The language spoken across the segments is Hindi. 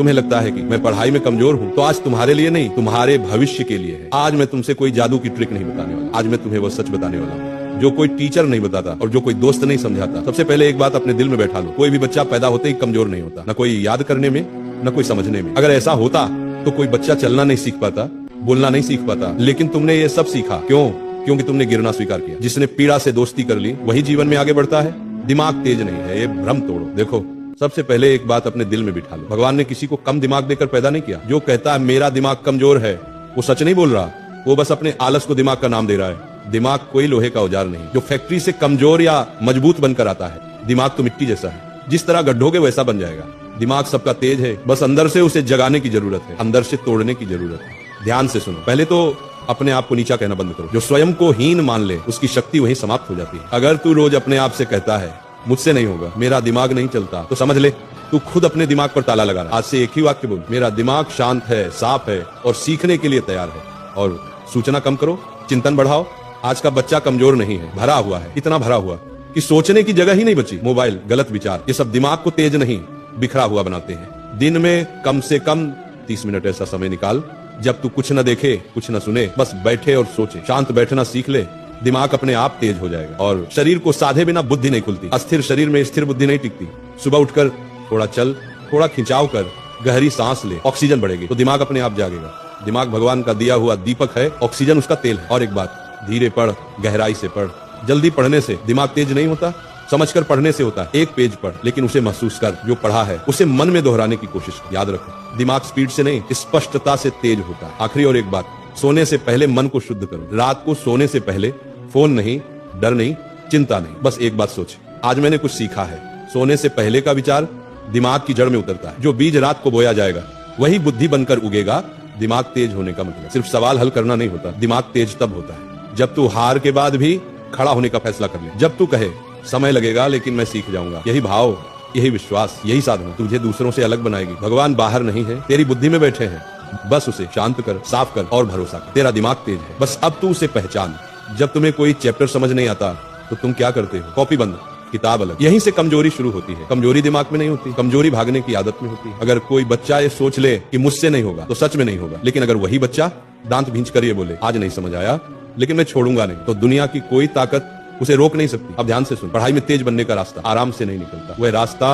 तुम्हें लगता है कि मैं पढ़ाई में कमजोर हूँ, तो आज तुम्हारे लिए नहीं, तुम्हारे भविष्य के लिए है। आज मैं तुमसे कोई जादू की ट्रिक नहीं बताने वाला, आज मैं तुम्हें वो सच बताने वाला हूँ जो कोई टीचर नहीं बताता और जो कोई दोस्त नहीं समझाता। सबसे पहले एक बात अपने दिल में बैठा लो, कोई भी बच्चा पैदा होते ही कमजोर नहीं होता, न कोई याद करने में न कोई समझने में। अगर ऐसा होता तो कोई बच्चा चलना नहीं सीख पाता, बोलना नहीं सीख पाता। लेकिन तुमने ये सब सीखा क्यों? क्योंकि तुमने गिरना स्वीकार किया। जिसने पीड़ा से दोस्ती कर ली वही जीवन में आगे बढ़ता है। दिमाग तेज नहीं है, ये भ्रम तोड़ो। देखो, सबसे पहले एक बात अपने दिल में बिठा लो, भगवान ने किसी को कम दिमाग देकर पैदा नहीं किया। जो कहता है मेरा दिमाग कमजोर है, वो सच नहीं बोल रहा, वो बस अपने आलस को दिमाग का नाम दे रहा है। दिमाग कोई लोहे का औजार नहीं जो फैक्ट्री से कमजोर या मजबूत बनकर आता है। दिमाग तो मिट्टी जैसा है, जिस तरह गड्ढोगे वैसा बन जाएगा। दिमाग सबका तेज है, बस अंदर से उसे जगाने की जरूरत है, अंदर से तोड़ने की जरूरत है। ध्यान से सुनो, पहले तो अपने आप को नीचा कहना बंद करो। जो स्वयं को हीन मान ले उसकी शक्ति वहीं समाप्त हो जाती है। अगर तू रोज अपने आप से कहता है मुझसे नहीं होगा, मेरा दिमाग नहीं चलता, तो समझ ले तू खुद अपने दिमाग पर ताला लगा रहा है। आज से एक ही वाक्य बोल, मेरा दिमाग शांत है, साफ है और सीखने के लिए तैयार है। और सूचना कम करो, चिंतन बढ़ाओ। आज का बच्चा कमजोर नहीं है, भरा हुआ है, इतना भरा हुआ कि सोचने की जगह ही नहीं बची। मोबाइल, गलत विचार, ये सब दिमाग को तेज नहीं बिखरा हुआ बनाते हैं। दिन में कम से कम 30 मिनट ऐसा समय निकाल जब तू कुछ न देखे, कुछ न सुने, बस बैठे और सोचे। शांत बैठना सीख ले, दिमाग अपने आप तेज हो जाएगा। और शरीर को साधे बिना बुद्धि नहीं खुलती। अस्थिर शरीर में स्थिर बुद्धि नहीं टिकती। सुबह उठकर थोड़ा चल, थोड़ा खिंचाव कर, गहरी सांस ले, ऑक्सीजन बढ़ेगी तो दिमाग अपने आप जागेगा। दिमाग भगवान का दिया हुआ दीपक है, ऑक्सीजन उसका तेल है। और एक बात, धीरे पढ़, गहराई से पढ़। जल्दी पढ़ने से दिमाग तेज नहीं होता, समझकर पढ़ने से होता है। एक पेज पढ़, लेकिन उसे महसूस कर। जो पढ़ा है उसे मन में दोहराने की कोशिश कर। याद रखो, दिमाग स्पीड से नहीं, स्पष्टता से तेज होता है। आखिरी और एक बात, सोने से पहले मन को शुद्ध करो। रात को सोने से पहले फोन नहीं, डर नहीं, चिंता नहीं, बस एक बात सोच, आज मैंने कुछ सीखा है। सोने से पहले का विचार दिमाग की जड़ में उतरता है। जो बीज रात को बोया जाएगा वही बुद्धि बनकर उगेगा। दिमाग तेज होने का मतलब सिर्फ सवाल हल करना नहीं होता, दिमाग तेज तब होता है जब तू हार के बाद भी खड़ा होने का फैसला कर ले। जब तू कहे समय लगेगा लेकिन मैं सीख जाऊंगा। यही भाव, यही विश्वास, यही साधना तुझे दूसरों से अलग बनाएगी। भगवान बाहर नहीं है, तेरी बुद्धि में बैठे हैं। बस उसे शांत कर, साफ कर और भरोसा कर। तेरा दिमाग तेज है, बस अब तू उसे पहचान। जब तुम्हें कोई चैप्टर समझ नहीं आता तो तुम क्या करते हो? कॉपी बंद, किताब अलग। यहीं से कमजोरी शुरू होती है। कमजोरी दिमाग में नहीं होती, कमजोरी भागने की आदत में होती है। अगर कोई बच्चा ये सोच ले कि मुझसे नहीं होगा, तो सच में नहीं होगा। लेकिन अगर वही बच्चा दांत भींच कर ये बोले आज नहीं समझ आया लेकिन मैं छोड़ूंगा नहीं, तो दुनिया की कोई ताकत उसे रोक नहीं सकती। अब ध्यान से सुन, पढ़ाई में तेज बनने का रास्ता आराम से नहीं निकलता। वह रास्ता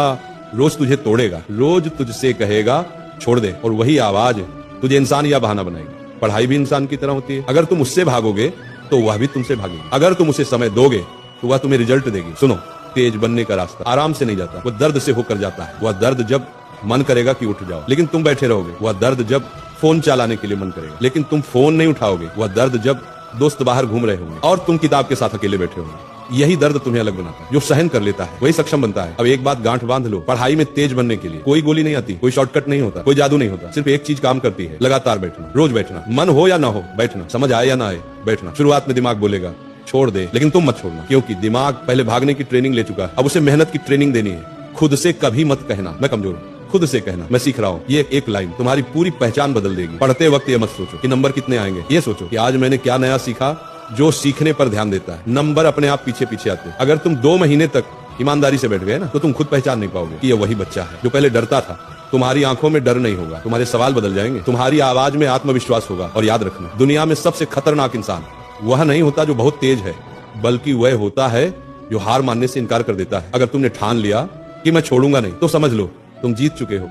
रोज तुझे तोड़ेगा, रोज तुझसे कहेगा छोड़ दे, और वही आवाज तुझे इंसान या बहाना बनाएगी। पढ़ाई भी इंसान की तरह होती है। अगर तुम उससे भागोगे तो वह भी तुमसे भागेगी। अगर तुम उसे समय दोगे तो वह तुम्हें रिजल्ट देगी। सुनो, तेज बनने का रास्ता आराम से नहीं जाता, वह दर्द से होकर जाता है। वह दर्द जब मन करेगा कि उठ जाओ लेकिन तुम बैठे रहोगे। वह दर्द जब फोन चलाने के लिए मन करेगा लेकिन तुम फोन नहीं उठाओगे। वह दर्द जब दोस्त बाहर घूम रहे होंगे और तुम किताब के साथ अकेले बैठे होंगे। यही दर्द तुम्हें अलग बनाता है। जो सहन कर लेता है वही सक्षम बनता है। अब एक बात गांठ बांध लो, पढ़ाई में तेज बनने के लिए कोई गोली नहीं आती, कोई शॉर्टकट नहीं होता, कोई जादू नहीं होता। सिर्फ एक चीज काम करती है, लगातार बैठना, रोज बैठना। मन हो या ना हो बैठना, समझ आए या ना आए बैठना। शुरुआत में दिमाग बोलेगा छोड़ दे, लेकिन तुम मत छोड़ना, क्योंकि दिमाग पहले भागने की ट्रेनिंग ले चुका है। अब उसे मेहनत की ट्रेनिंग देनी है। खुद से कभी मत कहना मैं कमजोर हूँ, खुद से कहना मैं सीख रहा हूँ। ये एक लाइन तुम्हारी पूरी पहचान बदल देगी। पढ़ते वक्त ये मत सोचो कि नंबर कितने आएंगे, ये सोचो कि आज मैंने क्या नया सीखा। जो सीखने पर ध्यान देता है, नंबर अपने आप पीछे पीछे आते हैं। अगर तुम 2 महीने तक ईमानदारी से बैठ गए ना, तो तुम खुद पहचान नहीं पाओगे कि ये वही बच्चा है जो पहले डरता था। तुम्हारी आंखों में डर नहीं होगा, तुम्हारे सवाल बदल जाएंगे, तुम्हारी आवाज में आत्मविश्वास होगा। और याद रखना, दुनिया में सबसे खतरनाक इंसान वह नहीं होता जो बहुत तेज है, बल्कि वह होता है जो हार मानने से इनकार कर देता है। अगर तुमने ठान लिया कि मैं छोड़ूंगा नहीं, तो समझ लो तुम जीत चुके हो।